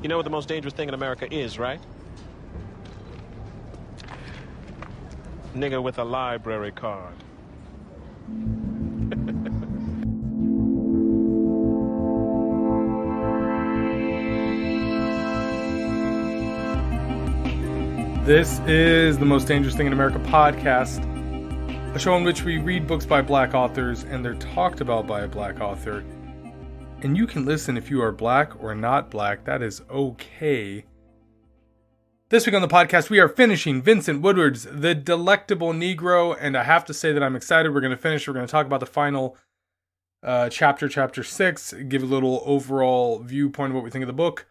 You know what the most dangerous thing in America is, right? Nigga with a library card. This is the Most Dangerous Thing in America podcast, a show in which we read books by black authors and they're talked about by a black author. And you can listen if you are black or not black. That is okay. This week on the podcast, we are finishing Vincent Woodard's The Delectable Negro, and I have to say that I'm excited. We're going to finish. We're going to talk about the final chapter 6, give a little overall viewpoint of what we think of the book.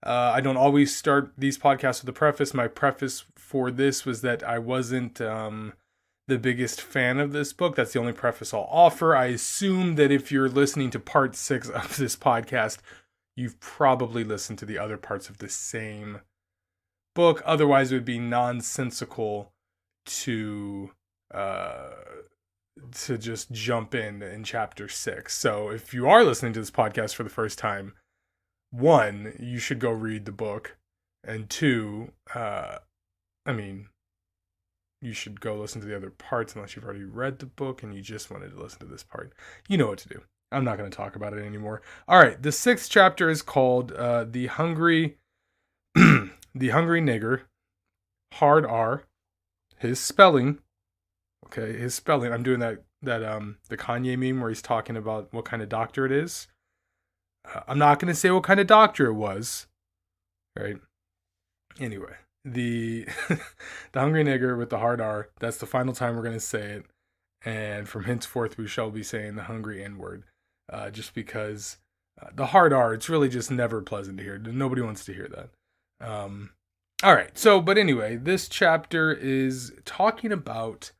I don't always start these podcasts with a preface. My preface for this was that I wasn't the biggest fan of this book. That's the only preface I'll offer. I assume that if you're listening to part 6 of this podcast, you've probably listened to the other parts of the same book. Otherwise, it would be nonsensical to just jump in chapter 6. So if you are listening to this podcast for the first time, 1, you should go read the book, and 2, you should go listen to the other parts unless you've already read the book and you just wanted to listen to this part. You know what to do. I'm not going to talk about it anymore. All right, the 6th chapter is called The Hungry Nigger. Hard R. His spelling. Okay, his spelling. I'm doing that the Kanye meme where he's talking about what kind of doctor it is. I'm not going to say what kind of doctor it was. Right? Anyway, the hungry nigger with the hard R, that's the final time we're going to say it. And from henceforth, we shall be saying the hungry N-word. Just because the hard R, it's really just never pleasant to hear. Nobody wants to hear that. All right. So, but anyway, this chapter is talking about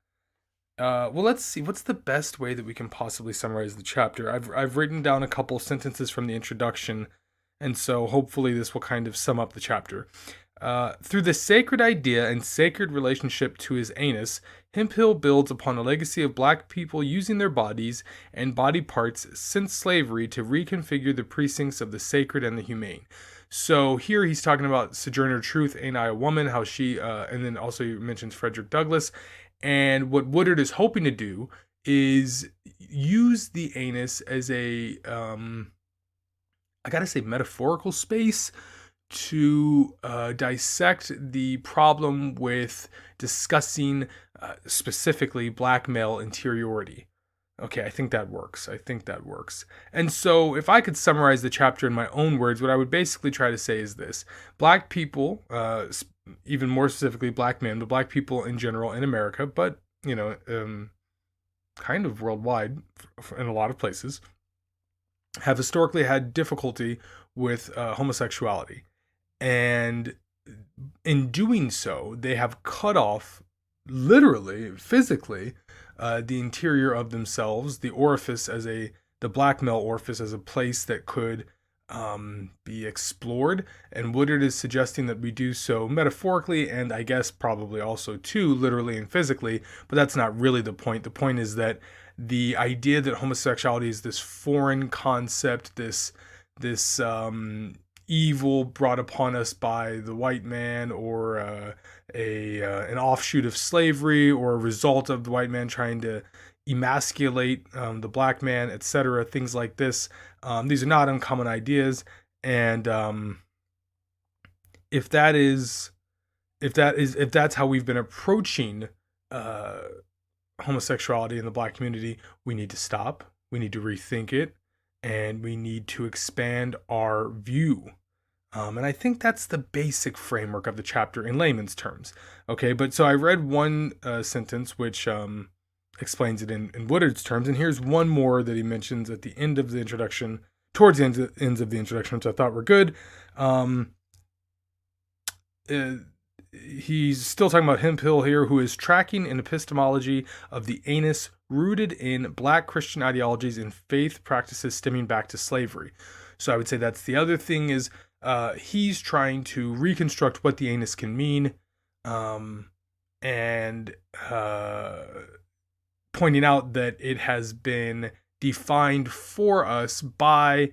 let's see. What's the best way that we can possibly summarize the chapter? I've written down a couple sentences from the introduction, and so hopefully this will kind of sum up the chapter. Through the sacred idea and sacred relationship to his anus, Hemphill builds upon a legacy of black people using their bodies and body parts since slavery to reconfigure the precincts of the sacred and the humane. So here he's talking about Sojourner Truth, Ain't I a Woman, how she, and then also he mentions Frederick Douglass. And what Woodard is hoping to do is use the anus as a, metaphorical space to dissect the problem with discussing specifically black male interiority. Okay, I think that works. And so if I could summarize the chapter in my own words, what I would basically try to say is this. Black people, even more specifically black men, but black people in general in America, but, kind of worldwide in a lot of places, have historically had difficulty with homosexuality. And in doing so, they have cut off, literally, physically, the interior of themselves, the orifice the black male orifice as a place that could be explored. And Woodard is suggesting that we do so metaphorically and I guess probably also too literally and physically, but that's not really the point. The point is that the idea that homosexuality is this foreign concept, this evil brought upon us by the white man, or an offshoot of slavery, or a result of the white man trying to emasculate the black man, etc. Things like this. These are not uncommon ideas, and if that's how we've been approaching homosexuality in the black community, we need to stop. We need to rethink it, and we need to expand our view. And I think that's the basic framework of the chapter in layman's terms. Okay, but so I read one sentence which explains it in Woodard's terms, and here's one more that he mentions at the end of the introduction, towards the ends of the introduction, which I thought were good. He's still talking about Hemphill here, who is tracking an epistemology of the anus rooted in black Christian ideologies and faith practices stemming back to slavery. So I would say that's the other thing is he's trying to reconstruct what the anus can mean, and pointing out that it has been defined for us by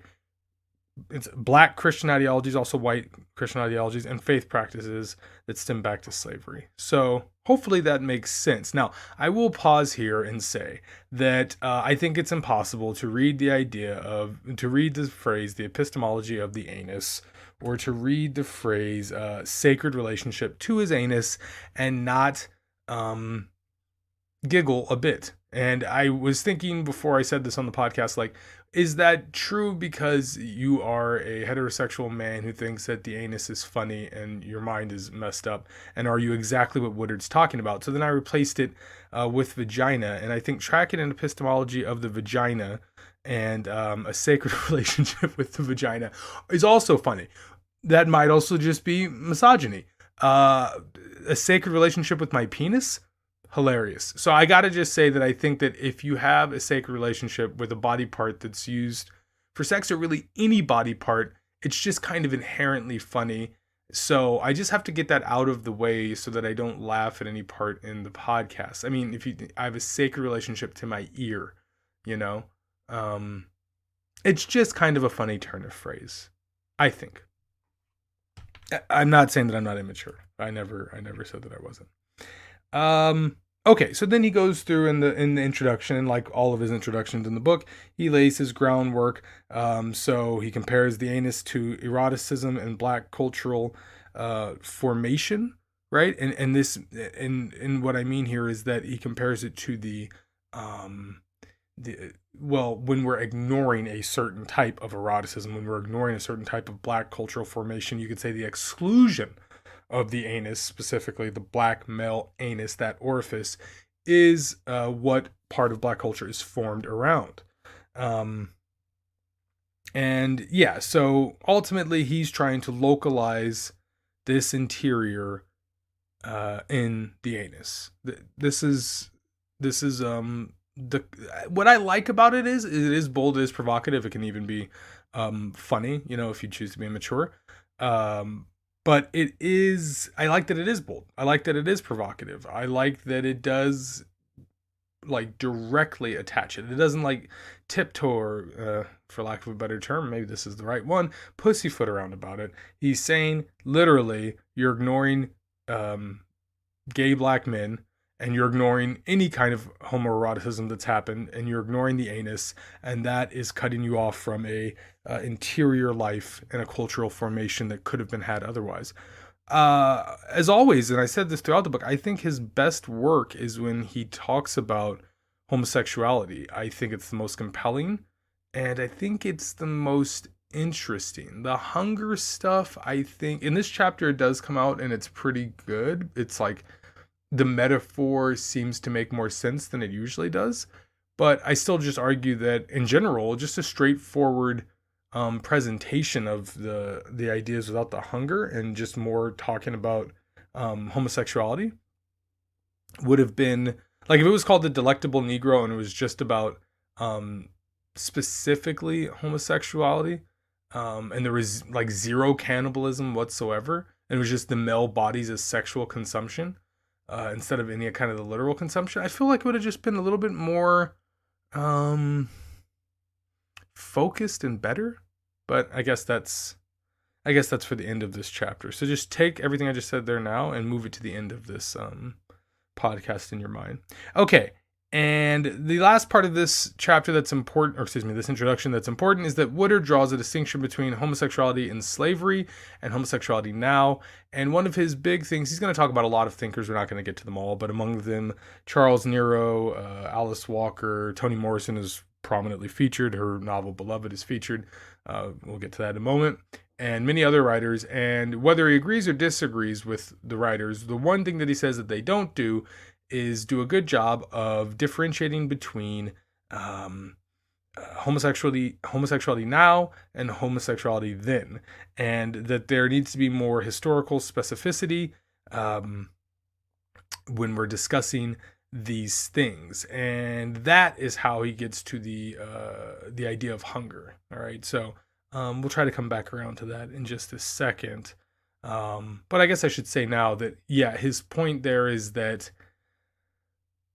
it's black Christian ideologies, also white Christian ideologies, and faith practices that stem back to slavery. So hopefully that makes sense. Now, I will pause here and say that I think it's impossible to read the phrase, the epistemology of the anus, or to read the phrase sacred relationship to his anus and not giggle a bit. And I was thinking before I said this on the podcast, like, is that true because you are a heterosexual man who thinks that the anus is funny and your mind is messed up? And are you exactly what Woodard's talking about? So then I replaced it with vagina. And I think tracking an epistemology of the vagina and a sacred relationship with the vagina is also funny. That might also just be misogyny. A sacred relationship with my penis? Hilarious. So I gotta just say that I think that if you have a sacred relationship with a body part that's used for sex, or really any body part, it's just kind of inherently funny. So I just have to get that out of the way so that I don't laugh at any part in the podcast. I mean, I have a sacred relationship to my ear, it's just kind of a funny turn of phrase, I think. I'm not saying that I'm not immature. I never said that I wasn't. Okay, so then he goes through in the introduction, and like all of his introductions in the book, he lays his groundwork. So he compares the anus to eroticism and black cultural formation, right? And this, and what I mean here is that he compares it to when we're ignoring a certain type of eroticism, when we're ignoring a certain type of black cultural formation, you could say the exclusion of the anus, specifically the black male anus, that orifice, is what part of black culture is formed around. And yeah, so ultimately he's trying to localize this interior in the anus. This is what I like about it is bold, it is provocative, it can even be funny, if you choose to be immature. But I like that it is bold. I like that it is provocative. I like that it does like directly attach it. It doesn't like tiptoe, or, for lack of a better term, maybe this is the right one, pussyfoot around about it. He's saying literally, you're ignoring gay black men, and you're ignoring any kind of homoeroticism that's happened, and you're ignoring the anus, and that is cutting you off from a interior life and a cultural formation that could have been had otherwise. As always, and I said this throughout the book, I think his best work is when he talks about homosexuality. I think it's the most compelling, and I think it's the most interesting. The hunger stuff, I think, in this chapter it does come out, and it's pretty good. It's like, the metaphor seems to make more sense than it usually does. But I still just argue that, in general, just a straightforward presentation of the ideas without the hunger, and just more talking about homosexuality, would have been, like, if it was called The Delectable Negro and it was just about specifically homosexuality, and there was like zero cannibalism whatsoever, and it was just the male bodies as sexual consumption, instead of any kind of the literal consumption, I feel like it would have just been a little bit more focused and better. But I guess that's for the end of this chapter. So just take everything I just said there now and move it to the end of this podcast in your mind. Okay. And the last part of this chapter that's important, this introduction that's important, is that Woodard draws a distinction between homosexuality in slavery and homosexuality now. And one of his big things, he's going to talk about a lot of thinkers, we're not going to get to them all, but among them, Charles Nero, Alice Walker, Toni Morrison is prominently featured. Her novel Beloved is featured. We'll get to that in a moment. And many other writers. And whether he agrees or disagrees with the writers, the one thing that he says that they don't do is do a good job of differentiating between homosexuality now and homosexuality then, and that there needs to be more historical specificity when we're discussing these things. And that is how he gets to the idea of hunger. All right, so we'll try to come back around to that in just a second. But I guess I should say now that, yeah, his point there is that,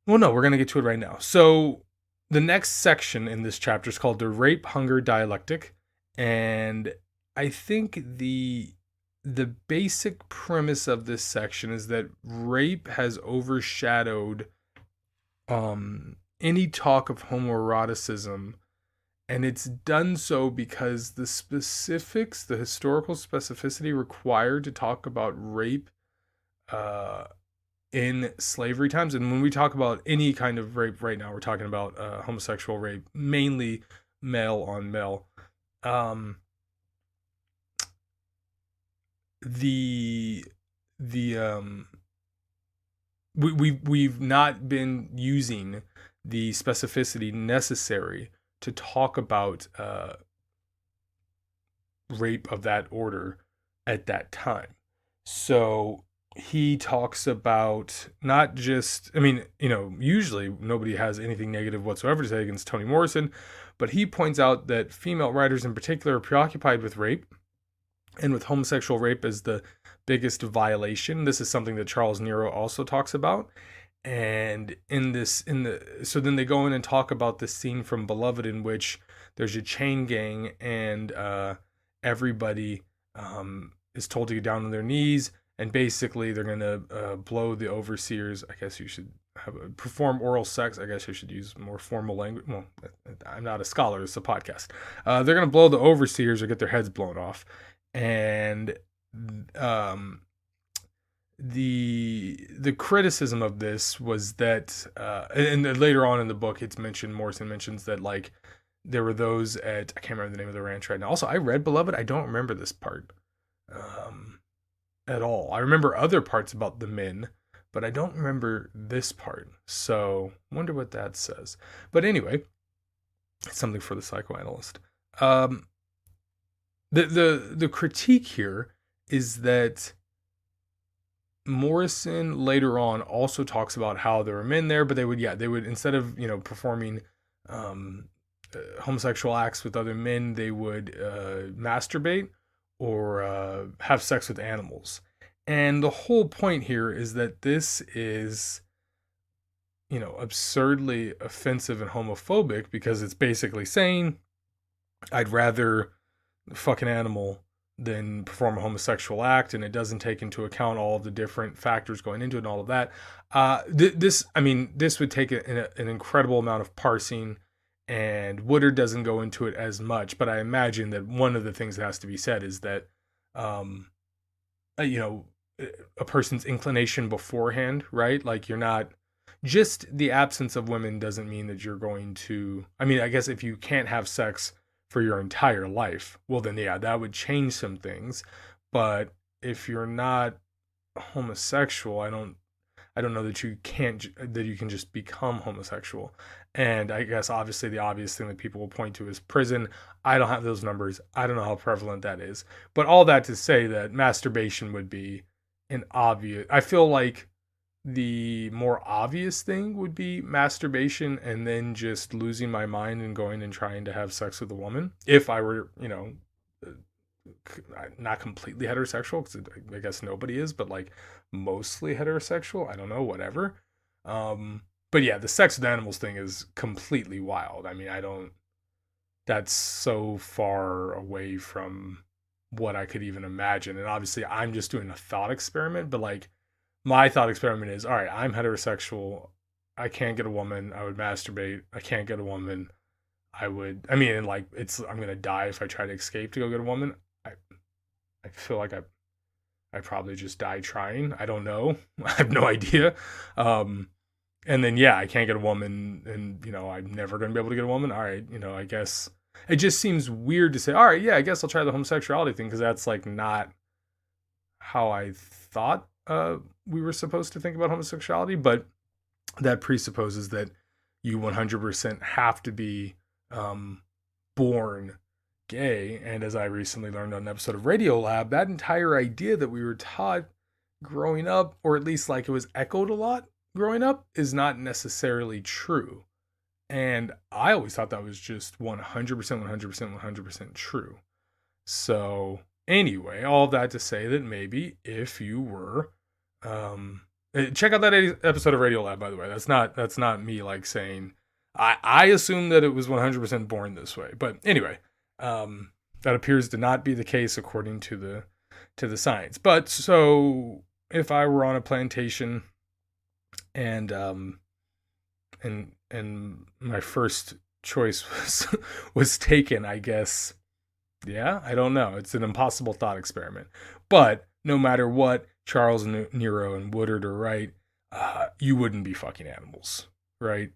well, no, we're going to get to it right now. So the next section in this chapter is called the Rape Hunger Dialectic. And I think the basic premise of this section is that rape has overshadowed any talk of homoeroticism, and it's done so because the specifics, the historical specificity required to talk about rape uh, in slavery times, and when we talk about any kind of rape right now, we're talking about homosexual rape, mainly male on male. The we've not been using the specificity necessary to talk about rape of that order at that time. So he talks about not just, I mean, usually nobody has anything negative whatsoever to say against Toni Morrison, but he points out that female writers in particular are preoccupied with rape, and with homosexual rape as the biggest violation. This is something that Charles Nero also talks about. And so then they go in and talk about this scene from Beloved in which there's a chain gang, and everybody is told to get down on their knees, and basically they're gonna blow the overseers. I guess you should perform oral sex. I guess I should use more formal language. Well, I'm not a scholar. It's a podcast. They're gonna blow the overseers or get their heads blown off. And the criticism of this was that, and later on in the book, Morrison mentions that like there were those at, I can't remember the name of the ranch right now. Also, I read Beloved. I don't remember this part at all. I remember other parts about the men, but I don't remember this part. So wonder what that says. But anyway, it's something for the psychoanalyst. The critique here is that Morrison later on also talks about how there were men there, but they would instead of performing homosexual acts with other men, they would masturbate or have sex with animals. And the whole point here is that this is absurdly offensive and homophobic, because it's basically saying I'd rather fuck an animal than perform a homosexual act, and it doesn't take into account all of the different factors going into it and all of that. This would take an incredible amount of parsing, and Woodard doesn't go into it as much, but I imagine that one of the things that has to be said is that a person's inclination beforehand, right? Like, you're not, just the absence of women doesn't mean that you're going to, I guess if you can't have sex for your entire life, well then that would change some things. But if you're not homosexual, I don't know that you can just become homosexual. And I guess obviously the obvious thing that people will point to is prison. I don't have those numbers. I don't know how prevalent that is. But all that to say that masturbation would be an obvious, I feel like the more obvious thing would be masturbation, and then just losing my mind and going and trying to have sex with a woman. If I were, not completely heterosexual, because I guess nobody is, but like mostly heterosexual. I don't know, whatever. But yeah, the sex with animals thing is completely wild. That's so far away from what I could even imagine. And obviously I'm just doing a thought experiment, but like, my thought experiment is, all right, I'm heterosexual. I can't get a woman. I would masturbate. I can't get a woman. I'm going to die if I try to escape to go get a woman. I feel like I probably just die trying. I don't know. I have no idea. And then, I can't get a woman, and, I'm never going to be able to get a woman. All right. I guess it just seems weird to say, all right, I guess I'll try the homosexuality thing, because that's like not how I thought we were supposed to think about homosexuality, but that presupposes that you 100% have to be born gay. And as I recently learned on an episode of Radiolab, that entire idea that we were taught growing up, or at least like it was echoed a lot growing up, is not necessarily true. And I always thought that was just 100% true. So anyway, all of that to say that maybe if you were, check out that episode of Radiolab, by the way. That's not me like saying, I assume that it was 100% born this way. But anyway, That appears to not be the case according to the science. But so if I were on a plantation and my first choice was taken, I guess, yeah, I don't know. It's an impossible thought experiment. But no matter what, Charles Nero and Woodard are right. You wouldn't be fucking animals, right?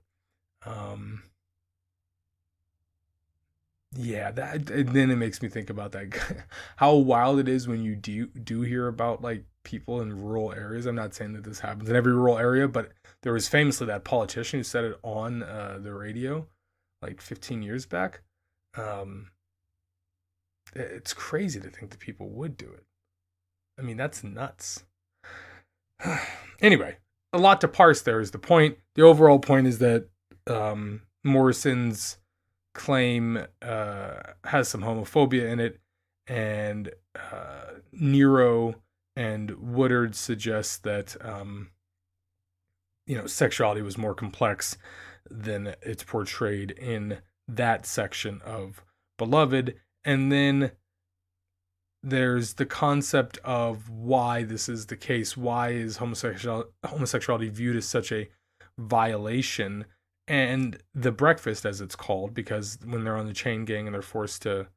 Yeah, that, and then it makes me think about that how wild it is when you do hear about like people in rural areas. I'm not saying that this happens in every rural area, but there was famously that politician who said it on the radio like 15 years back. Um, it's crazy to think that people would do it. I mean, that's nuts. Anyway, a lot to parse there is the point. The overall point is that Morrison's claim has some homophobia in it, and Nero and Woodard suggest that sexuality was more complex than it's portrayed in that section of Beloved. And then there's the concept of why this is the case. Why is homosexuality viewed as such a violation? And the breakfast, as it's called, because when they're on the chain gang and they're forced to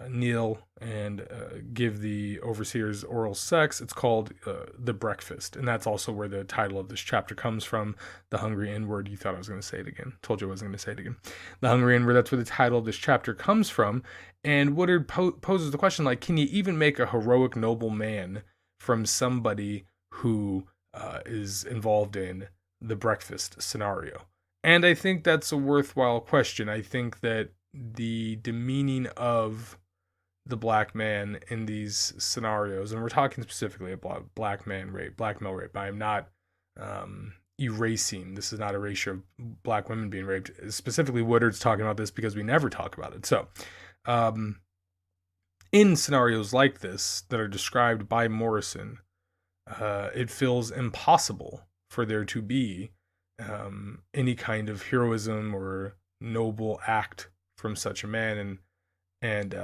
kneel and give the overseers oral sex, it's called the breakfast. And that's also where the title of this chapter comes from. The hungry N-word. You thought I was going to say it again. Told you I wasn't going to say it again. The hungry N-word, that's where the title of this chapter comes from. And Woodard poses the question, like, can you even make a heroic, noble man from somebody who is involved in the breakfast scenario? And I think that's a worthwhile question. I think that the demeaning of the black man in these scenarios, and we're talking specifically about black male rape. I am not erasing. This is not a ratio of black women being raped. Specifically, Woodard's talking about this because we never talk about it. So, in scenarios like this that are described by Morrison, it feels impossible for there to be any kind of heroism or noble act from such a man, and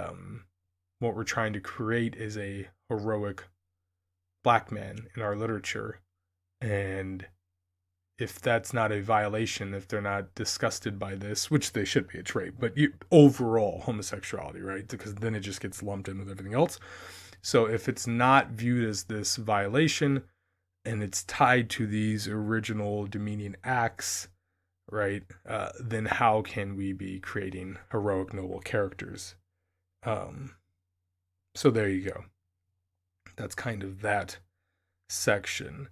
what we're trying to create is a heroic black man in our literature. And if that's not a violation, if they're not disgusted by this, which they should be, it's rape, but overall homosexuality, right? Because then it just gets lumped in with everything else. So if it's not viewed as this violation and it's tied to these original demeaning acts, right, then how can we be creating heroic, noble characters? So there you go. That's kind of that section.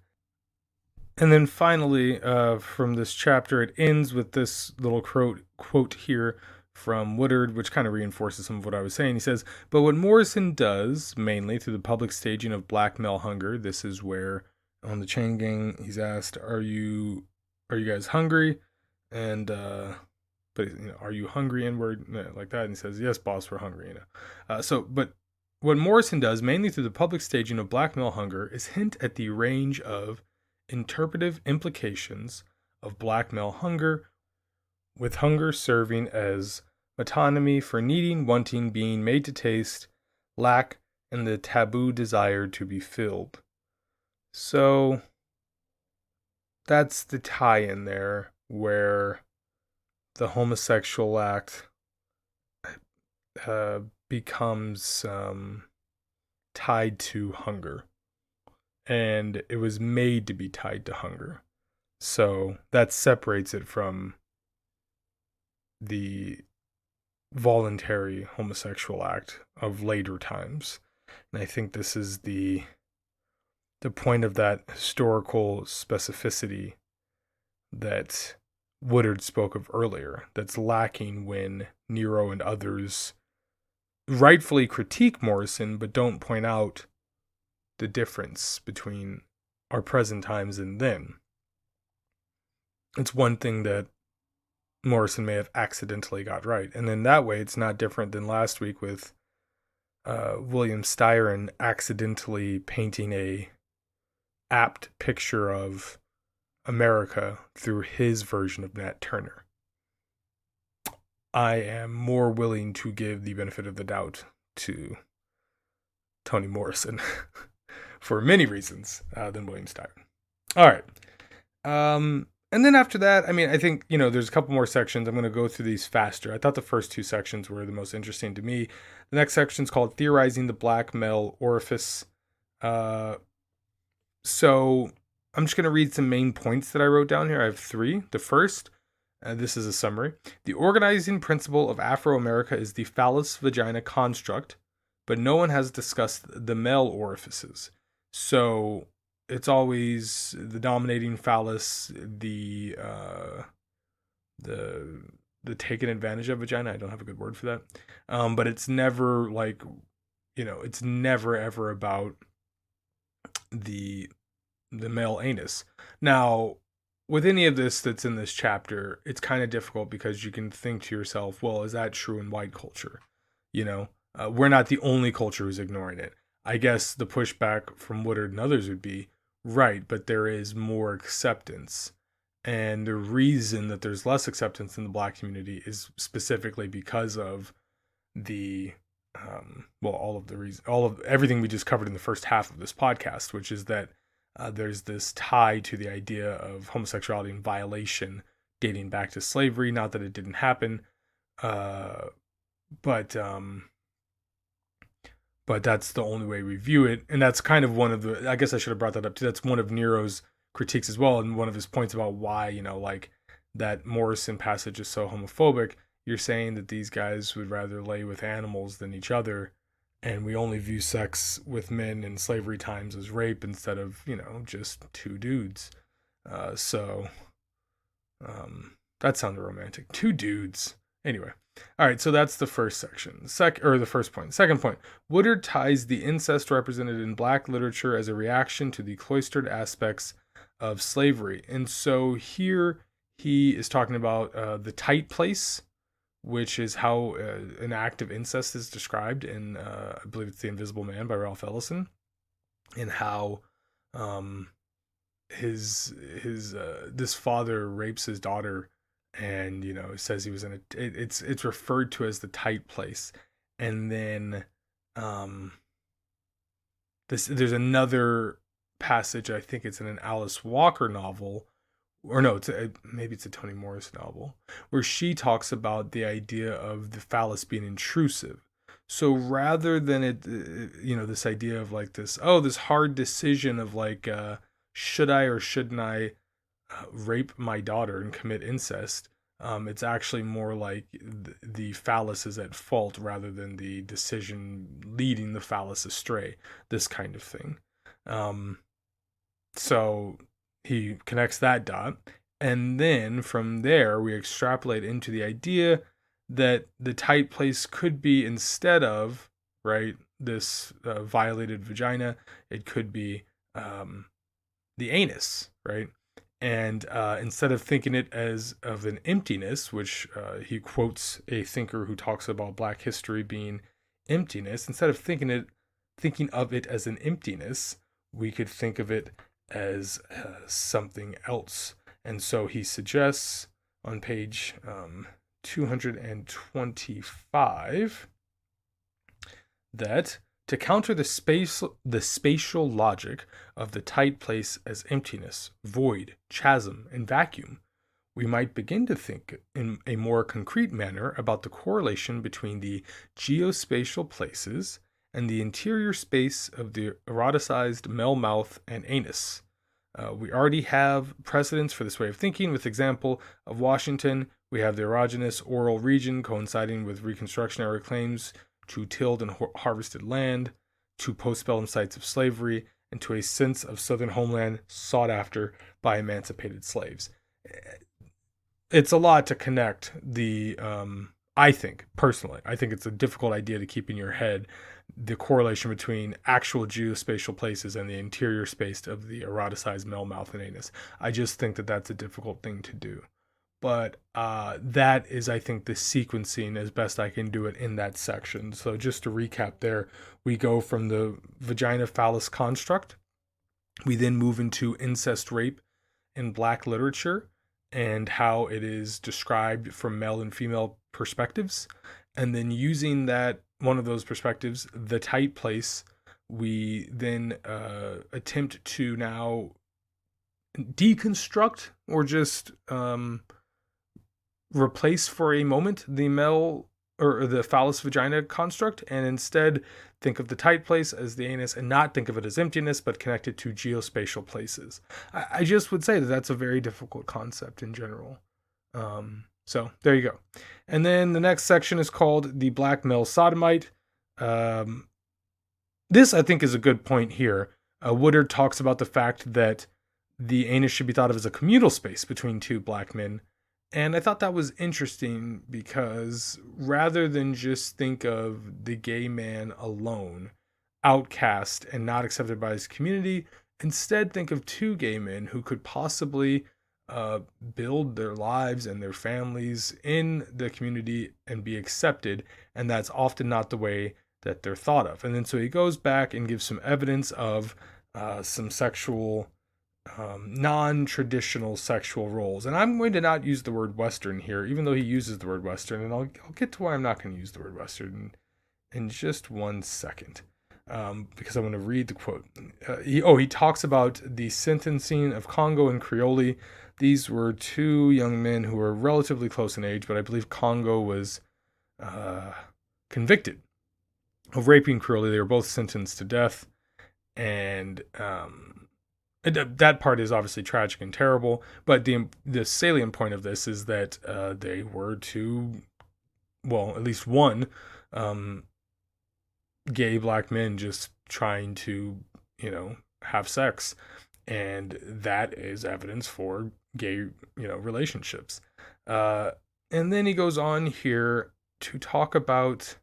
And then finally, from this chapter, it ends with this little quote here from Woodard, which kind of reinforces some of what I was saying. He says, but what Morrison does, mainly through the public staging of black male hunger, this is where on the chain gang, he's asked, are you guys hungry? And but are you hungry? N-word, like that. And he says, yes, boss, we're hungry. But what Morrison does, mainly through the public staging of black male hunger, is hint at the range of interpretive implications of black male hunger, with hunger serving as metonymy for needing, wanting, being made to taste, lack, and the taboo desire to be filled. So that's the tie-in there, where the homosexual act becomes tied to hunger. And it was made to be tied to hunger. So that separates it from the voluntary homosexual act of later times. And I think this is the point of that historical specificity that Woodard spoke of earlier, that's lacking when Nero and others rightfully critique Morrison, but don't point out the difference between our present times and then. It's one thing that Morrison may have accidentally got right. And then that way, it's not different than last week with William Styron accidentally painting a apt picture of America through his version of Nat Turner. I am more willing to give the benefit of the doubt to Toni Morrison for many reasons than William Stein. All right. And then after that, I mean, I think, there's a couple more sections. I'm going to go through these faster. I thought the first two sections were the most interesting to me. The next section is called Theorizing the Black Male Orifice. So I'm just going to read some main points that I wrote down here. I have 3. The first, this is a summary. The organizing principle of Afro-America is the phallus-vagina construct, but no one has discussed the male orifices. So it's always the dominating phallus, the taken advantage of vagina. I don't have a good word for that. But it's never like, it's never ever about the male anus. Now, with any of this that's in this chapter, it's kind of difficult because you can think to yourself, well, is that true in white culture? We're not the only culture who's ignoring it. I guess the pushback from Woodard and others would be, right, but there is more acceptance. And the reason that there's less acceptance in the Black community is specifically because of the, all of everything we just covered in the first half of this podcast, which is that there's this tie to the idea of homosexuality and violation dating back to slavery. Not that it didn't happen, but that's the only way we view it. And that's kind of one of the, I guess I should have brought that up too. That's one of Nero's critiques as well. And one of his points about why, like that Morrison passage is so homophobic. You're saying that these guys would rather lay with animals than each other. And we only view sex with men in slavery times as rape instead of, just 2 dudes. So that sounded romantic. 2 dudes. Anyway. All right, so that's the first section. The first point. Second point, Woodard ties the incest represented in Black literature as a reaction to the cloistered aspects of slavery. And so here he is talking about the tight place, which is how an act of incest is described in, I believe it's The Invisible Man by Ralph Ellison, and how this father rapes his daughter. And says he was in it's referred to as the tight place. And then there's another passage, I think it's in an Alice Walker novel, or no, maybe it's a Toni Morrison novel, where she talks about the idea of the phallus being intrusive. So rather than it, this idea of like this hard decision of like, should I or shouldn't I rape my daughter and commit incest, it's actually more like the phallus is at fault rather than the decision leading the phallus astray, this kind of thing. So he connects that dot, and then from there we extrapolate into the idea that the tight place could be, instead of, right, this violated vagina, it could be the anus, right? And instead of thinking it as of an emptiness, which he quotes a thinker who talks about Black history being emptiness, instead of thinking of it as an emptiness, we could think of it as something else. And so he suggests on page 225 that to counter the spatial logic of the tight place as emptiness, void, chasm, and vacuum, we might begin to think in a more concrete manner about the correlation between the geospatial places and the interior space of the eroticized male mouth and anus. We already have precedents for this way of thinking. With example of Washington, we have the erogenous oral region coinciding with Reconstruction era claims to tilled and harvested land, to postbellum sites of slavery, and to a sense of southern homeland sought after by emancipated slaves. It's a lot to connect the, I think it's a difficult idea to keep in your head, the correlation between actual geospatial places and the interior space of the eroticized male mouth and anus. I just think that that's a difficult thing to do. But that is, I think, the sequencing as best I can do it in that section. So just to recap there, we go from the vagina phallus construct. We then move into incest rape in Black literature. and how it is described from male and female perspectives. And then using that, one of those perspectives, the tight place, we then attempt to now deconstruct or just replace for a moment the male or the phallus vagina construct, and instead think of the tight place as the anus and not think of it as emptiness, but connect it to geospatial places. I just would say that that's a very difficult concept in general. So there you go. And then the next section is called the black male sodomite. This, I think, is a good point here. Woodard talks about the fact that the anus should be thought of as a communal space between two black men. And I thought that was interesting because rather than just think of the gay man alone, outcast and not accepted by his community, instead think of two gay men who could possibly build their lives and their families in the community and be accepted. And that's often not the way that they're thought of. And then so he goes back and gives some evidence of some sexual non-traditional sexual roles. And I'm going to not use the word Western here, even though he uses the word Western. And I'll get to why I'm not going to use the word Western in just 1 second, because I want to read the quote. He talks about the sentencing of Congo and Creole. These were two young men who were relatively close in age, but I believe Congo was convicted of raping Creole. They were both sentenced to death. And that part is obviously tragic and terrible, but the salient point of this is that they were two, well, at least one gay black men just trying to, have sex, and that is evidence for gay, relationships. And then he goes on here to talk about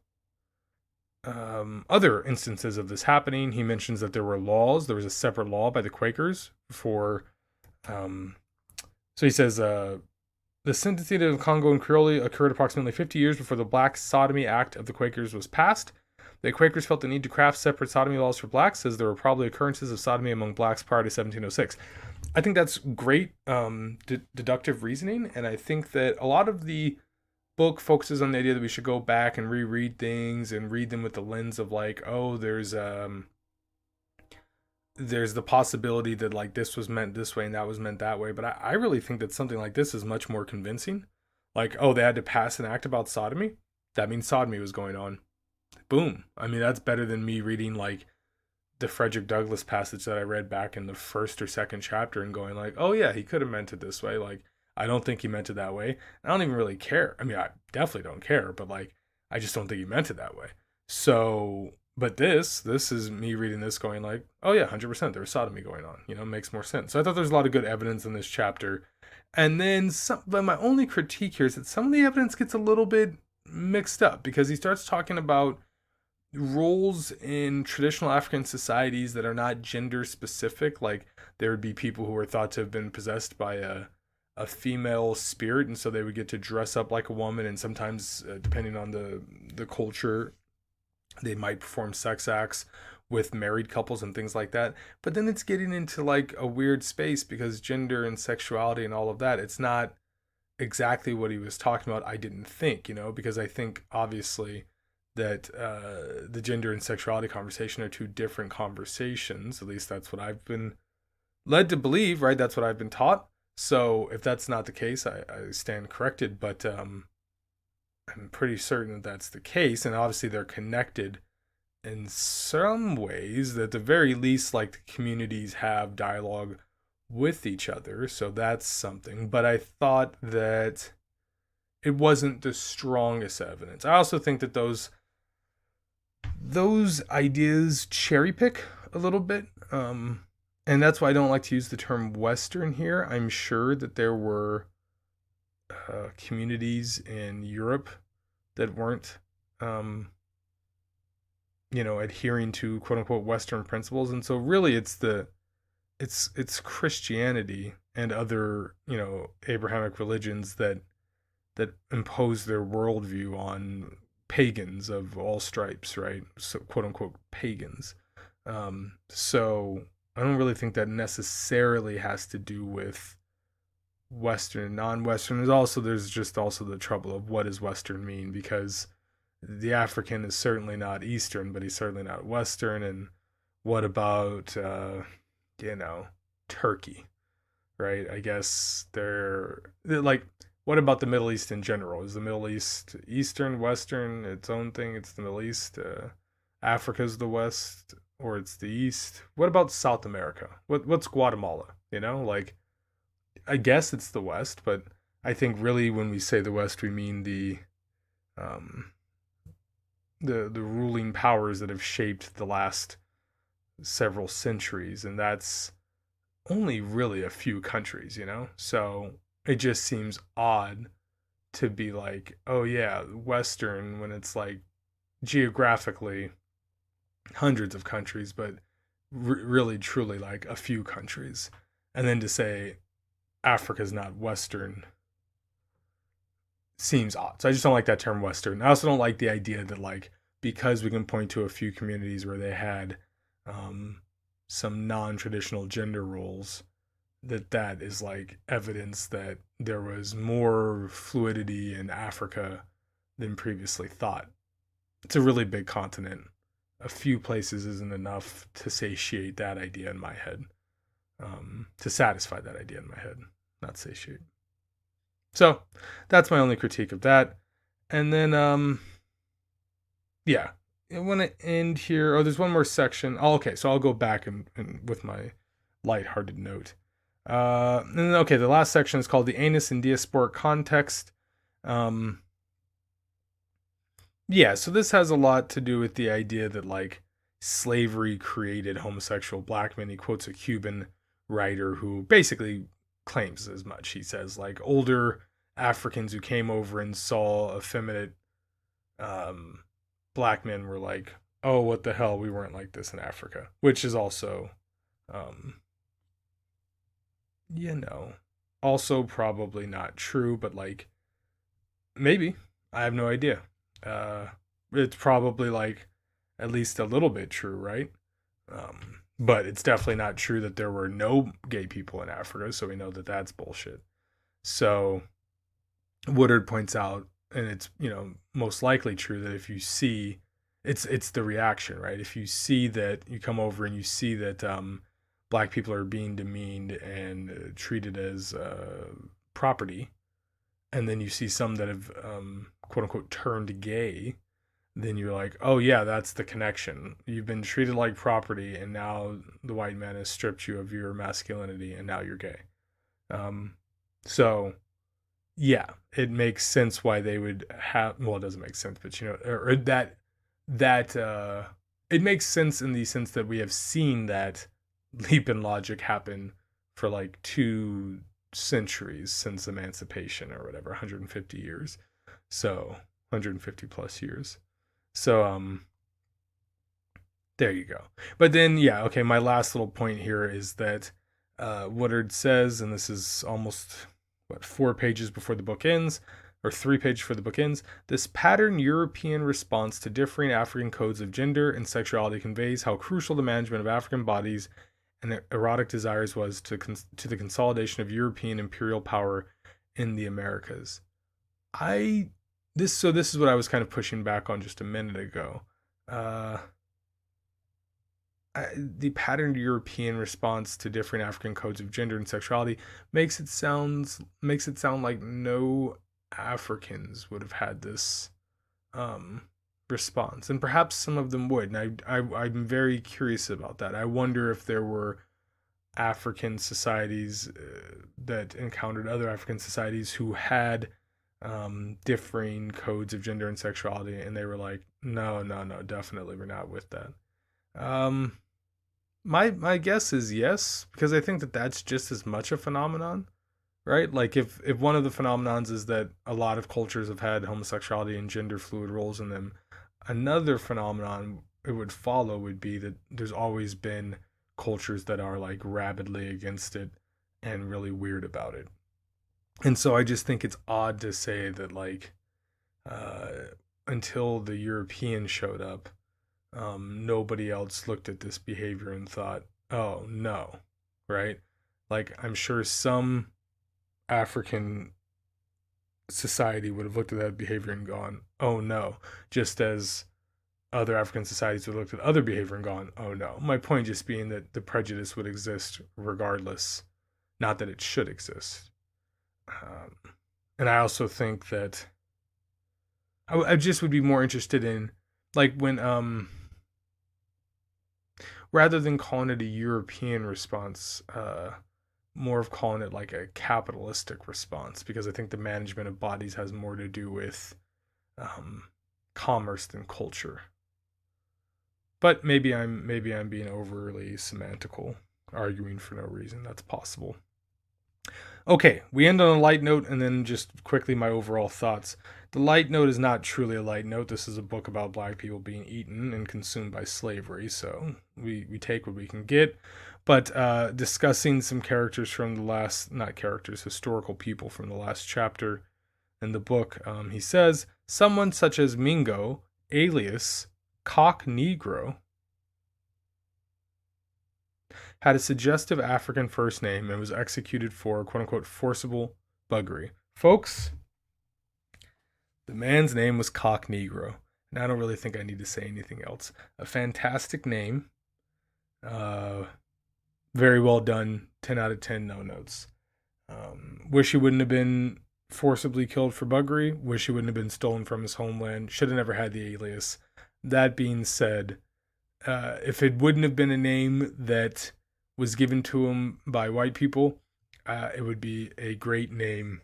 other instances of this happening. He mentions that there were laws. There was a separate law by the Quakers for, so he says, the sentencing of Congo and Creole occurred approximately 50 years before the Black Sodomy Act of the Quakers was passed. The Quakers felt the need to craft separate sodomy laws for blacks, as there were probably occurrences of sodomy among blacks prior to 1706. I think that's great deductive reasoning, and I think that a lot of the book focuses on the idea that we should go back and reread things and read them with the lens of like, oh, there's the possibility that like this was meant this way and that was meant that way. But I really think that something like this is much more convincing. Like, oh, they had to pass an act about sodomy. That means sodomy was going on. Boom. I mean, that's better than me reading like the Frederick Douglass passage that I read back in the first or second chapter and going like, oh yeah, he could have meant it this way. Like, I don't think he meant it that way. I don't even really care. I mean, I definitely don't care, but like, I just don't think he meant it that way. So, but this is me reading this going like, oh yeah, 100% there was sodomy going on. Makes more sense. So I thought there's a lot of good evidence in this chapter. And then but my only critique here is that some of the evidence gets a little bit mixed up because he starts talking about roles in traditional African societies that are not gender specific. Like there would be people who were thought to have been possessed by a female spirit, and so they would get to dress up like a woman, and sometimes depending on the culture they might perform sex acts with married couples and things like that. But then it's getting into like a weird space because gender and sexuality and all of that, it's not exactly what he was talking about, I didn't think, because I think obviously that the gender and sexuality conversation are two different conversations. At least that's what I've been led to believe, right? That's what I've been taught. So if that's not the case, I stand corrected, but I'm pretty certain that that's the case. And obviously they're connected in some ways, that at the very least, like the communities have dialogue with each other. So that's something. But I thought that it wasn't the strongest evidence. I also think that those ideas cherry pick a little bit. And that's why I don't like to use the term Western here. I'm sure that there were communities in Europe that weren't, adhering to quote unquote Western principles. And so really it's Christianity and other, Abrahamic religions that impose their worldview on pagans of all stripes, right? So quote unquote pagans. So I don't really think that necessarily has to do with Western and non-Western. There's just also the trouble of what does Western mean, because the African is certainly not Eastern, but he's certainly not Western. And what about you know, Turkey, right? I guess they're like, what about the Middle East in general? Is the Middle East Eastern, Western, its own thing? It's the Middle East. Africa's the West, or it's the East. What about South America? What's Guatemala? You know, like, I guess it's the West, but I think really when we say the West, we mean um, the ruling powers that have shaped the last several centuries, and that's only really a few countries, you know? So it just seems odd to be like, oh yeah, Western, when it's like geographically hundreds of countries, but really truly like a few countries. And then to say Africa's not Western seems odd. So I just don't like that term Western. I also don't like the idea that, like, because we can point to a few communities where they had some non-traditional gender roles, that is like evidence that there was more fluidity in Africa than previously thought. It's a really big continent. A few places isn't enough to satiate that idea in my head. To satisfy that idea in my head, not satiate. So that's my only critique of that. And then, yeah, I want to end here. Oh, there's one more section. Oh, okay, so I'll go back and with my lighthearted note. And then, okay, the last section is called the anus in diasporic context. Yeah, so this has a lot to do with the idea that, like, slavery created homosexual black men. He quotes a Cuban writer who basically claims as much. He says, like, older Africans who came over and saw effeminate black men were like, oh, what the hell, we weren't like this in Africa, which is also, you know, also probably not true, but, like, maybe. I have no idea. It's probably, like, at least a little bit true, right? But it's definitely not true that there were no gay people in Africa, so we know that that's bullshit. So Woodard points out, and it's, you know, most likely true, that if you see, it's the reaction, right? If you see that, you come over and you see that black people are being demeaned and treated as property, and then you see some that have quote unquote turned gay, then you're like, oh yeah, that's the connection. You've been treated like property, and now the white man has stripped you of your masculinity, and now you're gay. So yeah, it makes sense why they would have. Well, it doesn't make sense, but, you know, or that it makes sense in the sense that we have seen that leap in logic happen for like 2 centuries since emancipation, or whatever, 150 years. So 150 plus years. So there you go. But then, yeah, okay, my last little point here is that Woodard says, and this is almost 4 pages before the book ends, or 3 pages before the book ends, this pattern European response to differing African codes of gender and sexuality conveys how crucial the management of African bodies and erotic desires was to the consolidation of European imperial power in the Americas. This is what I was kind of pushing back on just a minute ago. The patterned European response to different African codes of gender and sexuality makes it sound like no Africans would have had this response, and perhaps some of them would. And I'm very curious about that. I wonder if there were African societies that encountered other African societies who had differing codes of gender and sexuality, and they were like, no, definitely we're not with that. My guess is yes, because I think that that's just as much a phenomenon, right? Like, if one of the phenomenons is that a lot of cultures have had homosexuality and gender fluid roles in them, another phenomenon it would follow would be that there's always been cultures that are like rabidly against it and really weird about it. And so I just think it's odd to say that, like, until the Europeans showed up, nobody else looked at this behavior and thought, oh no, right? Like, I'm sure some African society would have looked at that behavior and gone, oh no, just as other African societies would have looked at other behavior and gone, oh no. My point just being that the prejudice would exist regardless, not that it should exist. And I also think that I just would be more interested in, like, when rather than calling it a European response, more of calling it like a capitalistic response, because I think the management of bodies has more to do with commerce than culture. But maybe I'm being overly semantical, arguing for no reason. That's possible. Okay, we end on a light note, and then just quickly my overall thoughts. The light note is not truly a light note. This is a book about black people being eaten and consumed by slavery, so we take what we can get. But discussing some characters from the last, not characters, historical people from the last chapter in the book, he says, someone such as Mingo, alias Cock Negro, had a suggestive African first name and was executed for quote-unquote forcible buggery. Folks, the man's name was Cock Negro, and I don't really think I need to say anything else. A fantastic name. Very well done. 10 out of 10, no notes. Wish he wouldn't have been forcibly killed for buggery. Wish he wouldn't have been stolen from his homeland. Should have never had the alias. That being said, if it wouldn't have been a name that was given to him by white people, it would be a great name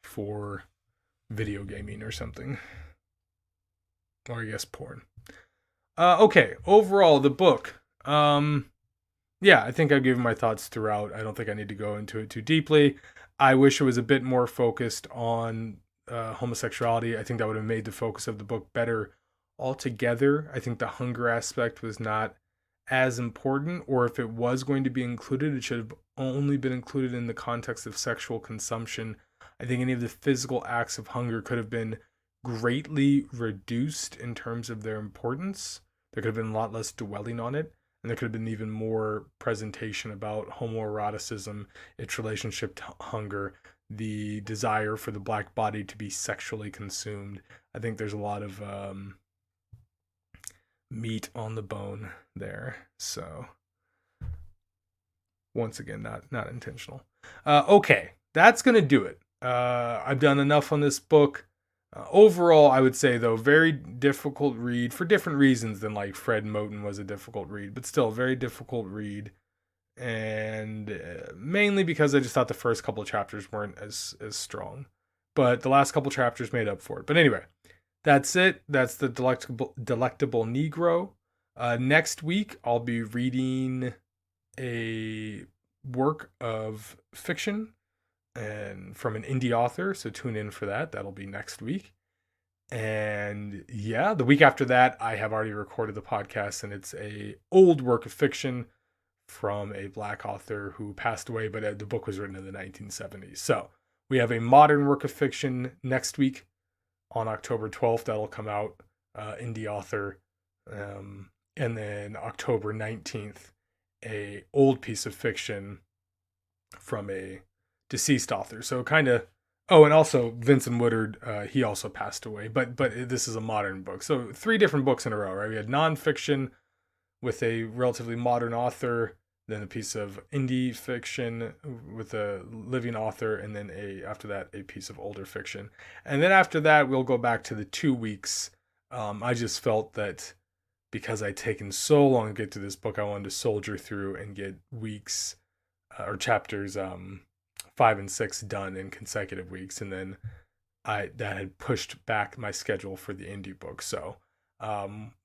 for video gaming or something. Or I guess porn. Okay, overall, the book. Yeah, I think I've given my thoughts throughout. I don't think I need to go into it too deeply. I wish it was a bit more focused on homosexuality. I think that would have made the focus of the book better altogether. I think the hunger aspect was not as important, or if it was going to be included, it should have only been included in the context of sexual consumption. I think any of the physical acts of hunger could have been greatly reduced in terms of their importance. There could have been a lot less dwelling on it, and there could have been even more presentation about homoeroticism, its relationship to hunger, the desire for the black body to be sexually consumed. I think there's a lot of meat on the bone there. So once again, not intentional. Okay, that's gonna do it. I've done enough on this book. Overall, I would say, though, very difficult read for different reasons than like Fred Moten was a difficult read, but still very difficult read. And mainly because I just thought the first couple of chapters weren't as strong, but the last couple chapters made up for it. But anyway, that's it. That's the Delectable Negro. Next week, I'll be reading a work of fiction and from an indie author, so tune in for that. That'll be next week. And yeah, the week after that, I have already recorded the podcast, and it's a old work of fiction from a black author who passed away, but the book was written in the 1970s. So we have a modern work of fiction next week on October 12th. That'll come out, indie author. And then October 19th, a old piece of fiction from a deceased author. So kind of, oh, and also Vincent Woodard, he also passed away, but this is a modern book. So 3 different books in a row, right? We had nonfiction with a relatively modern author, then a piece of indie fiction with a living author, and then after that, a piece of older fiction. And then after that, we'll go back to the 2 weeks. I just felt that because I'd taken so long to get to this book, I wanted to soldier through and get weeks or chapters 5 and 6 done in consecutive weeks, and then that had pushed back my schedule for the indie book. So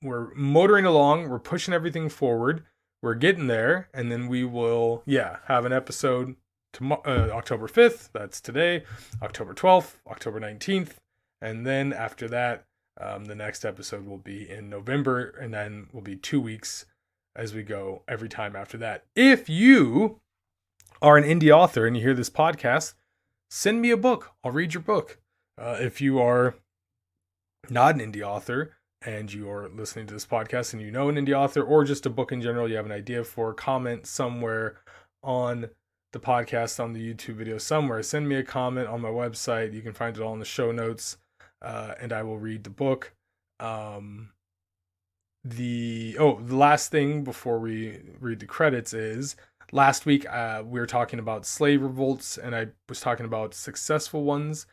we're motoring along, we're pushing everything forward, we're getting there, and then we will have an episode October 5th, that's today, October 12th, October 19th, and then after that, the next episode will be in November, and then will be 2 weeks as we go every time after that. If you are an indie author and you hear this podcast, send me a book. I'll read your book. If you are not an indie author and you are listening to this podcast and you know an indie author or just a book in general you have an idea for, comment somewhere on the podcast on the YouTube video somewhere, send me a comment on my website. You can find it all in the show notes, and I will read the book. The last thing before we read the credits is, last week we were talking about slave revolts, and I was talking about successful ones,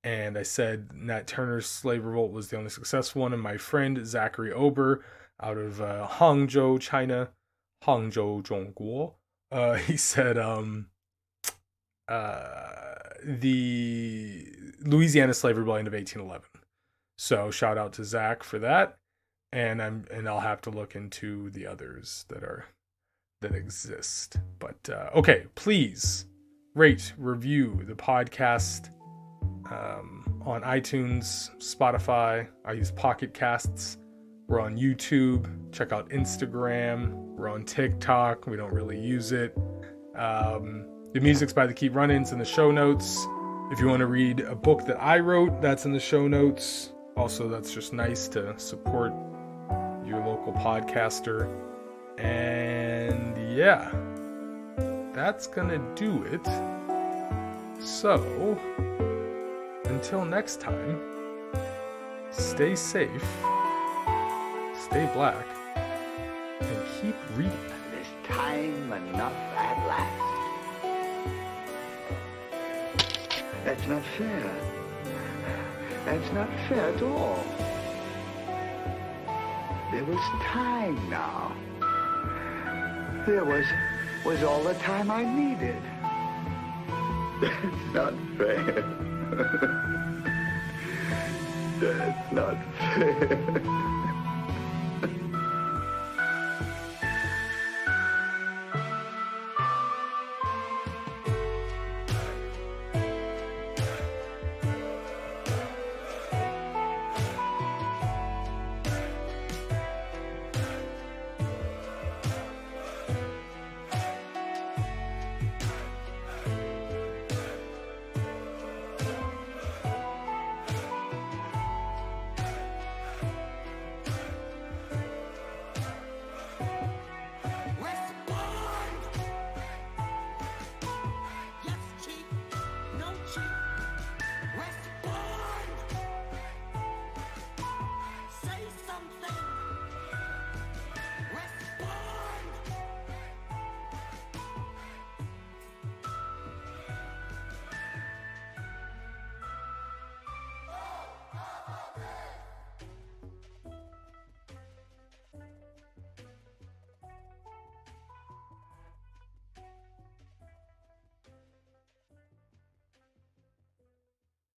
and I said Nat Turner's slave revolt was the only successful one, and my friend Zachary Ober out of Hangzhou, China, Hangzhou, 中国, he said the Louisiana Slave Rebellion of 1811. So shout out to Zach for that, and I'll have to look into the others that exist. But okay, please rate, review the podcast on iTunes, Spotify. I use Pocket Casts. We're on YouTube. Check out Instagram. We're on TikTok. We don't really use it. The music's by TheKeepRunning. It's in the show notes. If you want to read a book that I wrote, that's in the show notes. Also, that's just nice to support your local podcaster. And yeah, that's gonna do it. So, until next time, stay safe, stay black, and keep reading. This time enough at last. That's not fair. That's not fair at all. There was time now. There was all the time I needed. That's not fair. That's not fair.